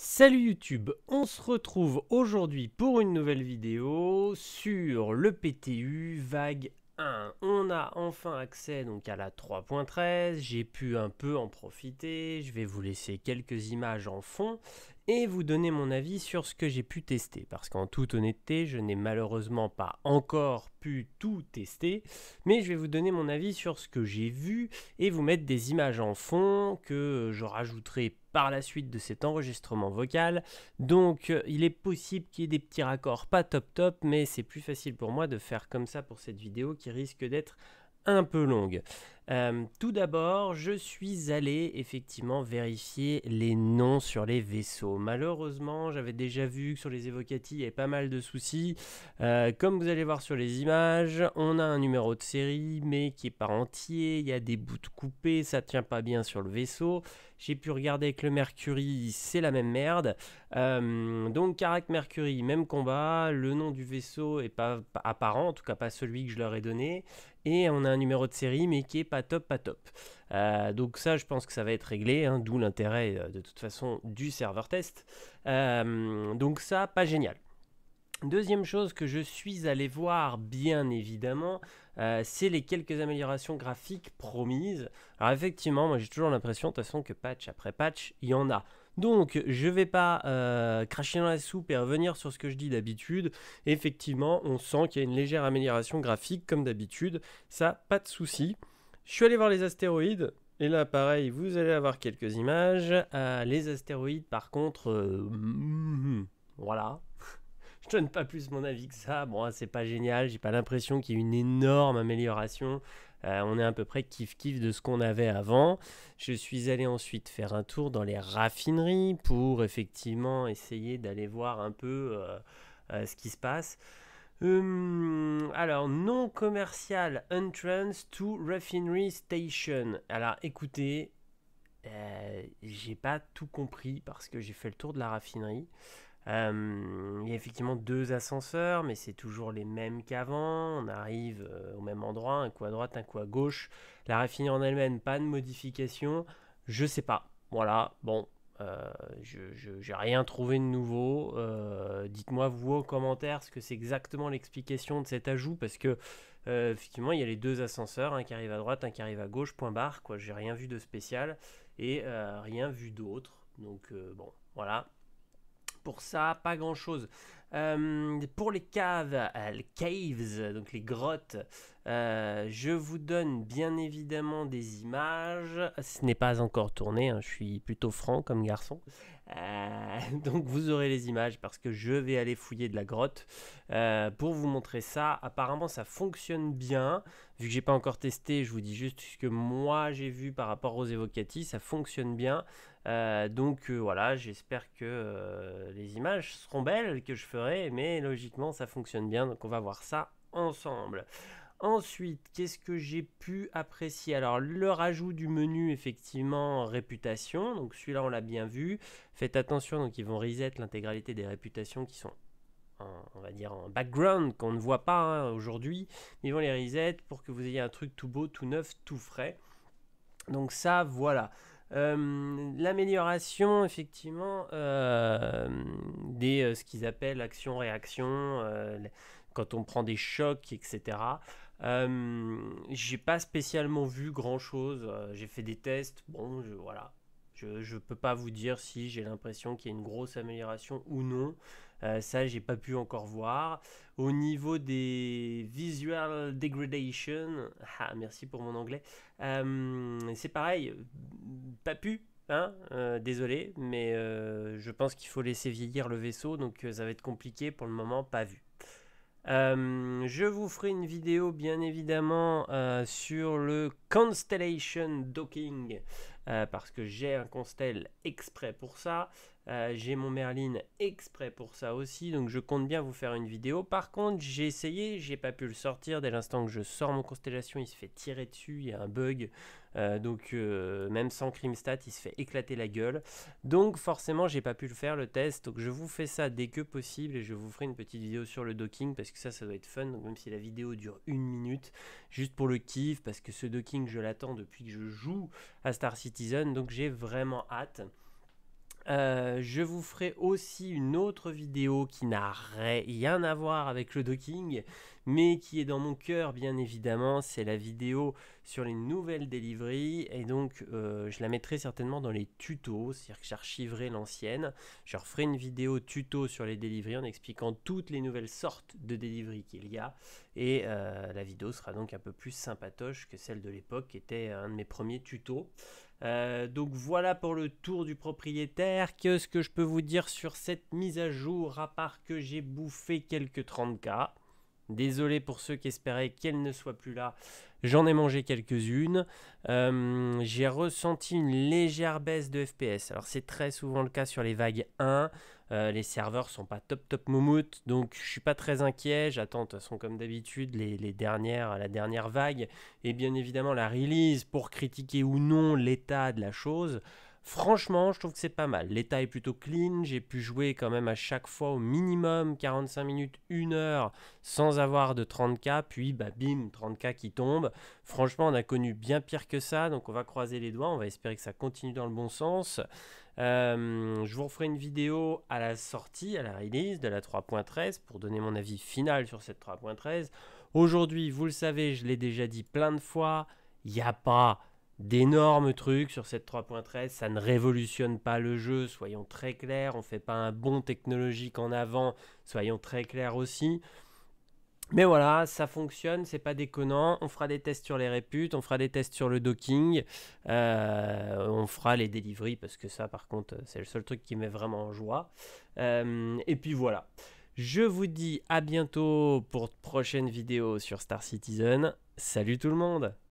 Salut YouTube, on se retrouve aujourd'hui pour une nouvelle vidéo sur le PTU Vague 1. On a enfin accès donc à la 3.13, j'ai pu un peu en profiter, je vais vous laisser quelques images en fond et vous donner mon avis sur ce que j'ai pu tester. Parce qu'en toute honnêteté, je n'ai malheureusement pas encore pu tout tester, mais je vais vous donner mon avis sur ce que j'ai vu et vous mettre des images en fond que je rajouterai par la suite de cet enregistrement vocal. Donc il est possible qu'il y ait des petits raccords pas top, mais c'est plus facile pour moi de faire comme ça pour cette vidéo qui risque d'être un peu longue. Tout d'abord, je suis allé effectivement vérifier les noms sur les vaisseaux. Malheureusement, j'avais déjà vu que sur les évocatis, il y avait pas mal de soucis. Comme vous allez voir sur les images, on a un numéro de série, mais qui n'est pas entier. Il y a des bouts coupés, ça ne tient pas bien sur le vaisseau. J'ai pu regarder avec le Mercury, c'est la même merde. Donc Karak Mercury, même combat. Le nom du vaisseau est pas apparent, en tout cas pas celui que je leur ai donné. Et on a un numéro de série, mais qui est pas top. Donc ça, je pense que ça va être réglé, hein, d'où l'intérêt de toute façon du serveur test. Donc ça, pas génial. Deuxième chose que je suis allé voir, bien évidemment, c'est les quelques améliorations graphiques promises. Alors effectivement, moi j'ai toujours l'impression, de toute façon, que patch après patch, il y en a. Donc je vais pas cracher dans la soupe et revenir sur ce que je dis d'habitude. Effectivement, on sent qu'il y a une légère amélioration graphique, comme d'habitude. Ça, pas de souci. Je suis allé voir les astéroïdes. Et là, pareil, vous allez avoir quelques images. Les astéroïdes, par contre, voilà. Je donne pas plus mon avis que ça. Bon, c'est pas génial. J'ai pas l'impression qu'il y ait une énorme amélioration. On est à peu près kiff-kiff de ce qu'on avait avant. Je suis allé ensuite faire un tour dans les raffineries pour effectivement essayer d'aller voir un peu ce qui se passe. Alors, non commercial entrance to refinery station. Alors, écoutez, j'ai pas tout compris parce que j'ai fait le tour de la raffinerie. Il y a effectivement deux ascenseurs, mais c'est toujours les mêmes qu'avant. On arrive au même endroit, un coup à droite, un coup à gauche. La raffinerie en elle-même, pas de modification. Je sais pas. Voilà, bon, j'ai rien trouvé de nouveau. Dites-moi vous aux commentaires ce que c'est exactement l'explication de cet ajout, parce que effectivement, il y a les deux ascenseurs, un qui arrive à droite, un qui arrive à gauche, point barre, quoi. J'ai rien vu de spécial et rien vu d'autre. Donc bon, voilà. Pour ça, pas grand chose. Pour les caves, les caves, donc les grottes, je vous donne bien évidemment des images. Ce n'est pas encore tourné, hein, je suis plutôt franc comme garçon. Donc vous aurez les images parce que je vais aller fouiller de la grotte pour vous montrer ça. Apparemment ça fonctionne bien. Vu que j'ai pas encore testé, je vous dis juste ce que moi j'ai vu par rapport aux évocati, ça fonctionne bien. Donc voilà, j'espère que les images seront belles que je ferai, mais logiquement ça fonctionne bien, donc on va voir ça ensemble. Ensuite, qu'est-ce que j'ai pu apprécier? Alors, le rajout du menu, effectivement, réputation. Donc, celui-là, on l'a bien vu. Faites attention, donc ils vont reset l'intégralité des réputations qui sont, on va dire, en background, qu'on ne voit pas hein, aujourd'hui. Ils vont les reset pour que vous ayez un truc tout beau, tout neuf, tout frais. Donc ça, voilà. L'amélioration, effectivement, des ce qu'ils appellent action-réaction, quand on prend des chocs, etc. J'ai pas spécialement vu grand chose. J'ai fait des tests. Bon, voilà. Je peux pas vous dire si j'ai l'impression qu'il y a une grosse amélioration ou non. Ça, j'ai pas pu encore voir. Au niveau des visual degradation, merci pour mon anglais. C'est pareil, pas pu. Hein, désolé, mais je pense qu'il faut laisser vieillir le vaisseau, donc ça va être compliqué pour le moment, pas vu. Je vous ferai une vidéo bien évidemment sur le Constellation Docking parce que j'ai un Constel exprès pour ça. J'ai mon Merlin exprès pour ça aussi, donc je compte bien vous faire une vidéo. Par contre, j'ai essayé, j'ai pas pu le sortir. Dès l'instant que je sors mon Constellation, il se fait tirer dessus, il y a un bug. Donc même sans Crimstat, il se fait éclater la gueule. Donc forcément, j'ai pas pu le faire le test. Donc je vous fais ça dès que possible et je vous ferai une petite vidéo sur le docking parce que ça doit être fun. Donc même si la vidéo dure 1 minute, juste pour le kiff, parce que ce docking, je l'attends depuis que je joue à Star Citizen. Donc j'ai vraiment hâte. Je vous ferai aussi une autre vidéo qui n'a rien à voir avec le docking, mais qui est dans mon cœur bien évidemment. C'est la vidéo sur les nouvelles deliveries, et donc je la mettrai certainement dans les tutos, c'est-à-dire que j'archiverai l'ancienne. Je referai une vidéo tuto sur les deliveries en expliquant toutes les nouvelles sortes de delivery qu'il y a, et la vidéo sera donc un peu plus sympatoche que celle de l'époque, qui était un de mes premiers tutos. Donc voilà pour le tour du propriétaire. Qu'est-ce que je peux vous dire sur cette mise à jour, à part que j'ai bouffé quelques 30K. Désolé pour ceux qui espéraient qu'elle ne soit plus là, j'en ai mangé quelques-unes. J'ai ressenti une légère baisse de FPS. Alors c'est très souvent le cas sur les vagues 1. Les serveurs sont pas top moumoute, donc je suis pas très inquiet. J'attends de toute façon comme d'habitude la dernière vague, et bien évidemment la release pour critiquer ou non l'état de la chose. Franchement, je trouve que c'est pas mal. L'état est plutôt clean. J'ai pu jouer quand même à chaque fois au minimum 45 minutes, 1 heure sans avoir de 30K. Puis bah bim, 30K qui tombe. Franchement, on a connu bien pire que ça. Donc on va croiser les doigts. On va espérer que ça continue dans le bon sens. Je vous referai une vidéo à la sortie, à la release de la 3.13 pour donner mon avis final sur cette 3.13. Aujourd'hui, vous le savez, je l'ai déjà dit plein de fois, il n'y a pas d'énormes trucs sur cette 3.13, ça ne révolutionne pas le jeu, soyons très clairs, on ne fait pas un bond technologique en avant, soyons très clairs aussi. Mais voilà, ça fonctionne, c'est pas déconnant. On fera des tests sur les réputes, on fera des tests sur le docking, on fera les deliveries parce que ça, par contre, c'est le seul truc qui met vraiment en joie. Et puis voilà. Je vous dis à bientôt pour de prochaines vidéos sur Star Citizen. Salut tout le monde!